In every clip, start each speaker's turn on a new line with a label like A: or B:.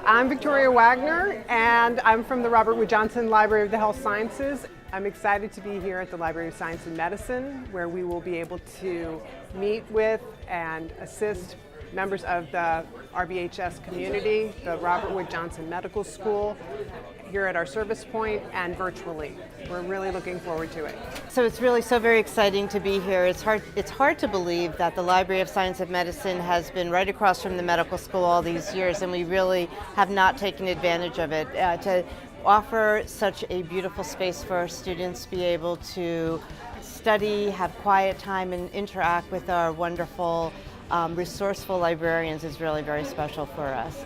A: I'm Victoria Wagner, and I'm from the Robert Wood Johnson Library of the Health Sciences. I'm excited to be here at the Library of Science and Medicine, where we will be able to meet with and assist members of the RBHS community, the Robert Wood Johnson Medical School, here at our service point and virtually. We're really looking forward to it.
B: So it's really so very exciting to be here. It's hard to believe that the Library of Science and Medicine has been right across from the medical school all these years, and we really have not taken advantage of it. To offer such a beautiful space for our students to be able to study, have quiet time, and interact with our wonderful, resourceful librarians is really very special for us.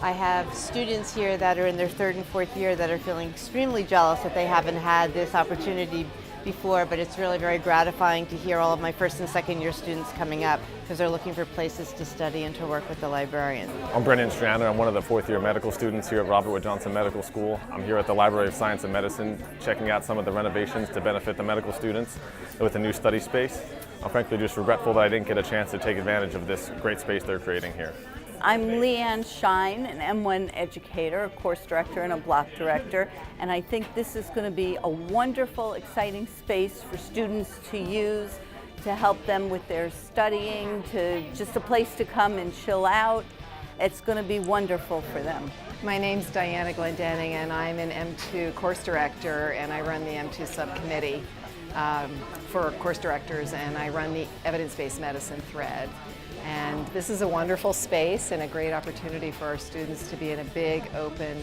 B: I have students here that are in their third and fourth year that are feeling extremely jealous that they haven't had this opportunity before, but it's really very gratifying to hear all of my first and second year students coming up because they're looking for places to study and to work with the librarian.
C: I'm Striano. I'm one of the fourth year medical students here at Robert Wood Johnson Medical School. I'm here at the Library of Science and Medicine checking out some of the renovations to benefit the medical students with a new study space. I'm frankly just regretful that I didn't get a chance to take advantage of this great space they're creating here.
D: I'm Lee Ann Schein, an M1 educator, a course director, and a block director, and I think this is going to be a wonderful, exciting space for students to use to help them with their studying, to just a place to come and chill out. It's going to be wonderful for them.
E: My name's Dianna Glendinning, and I'm an M2 course director, and I run the M2 subcommittee for course directors, and I run the evidence-based medicine thread. And this is a wonderful space and a great opportunity for our students to be in a big open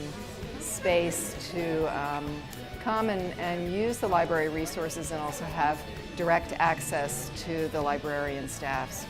E: space to come and use the library resources and also have direct access to the librarian staffs.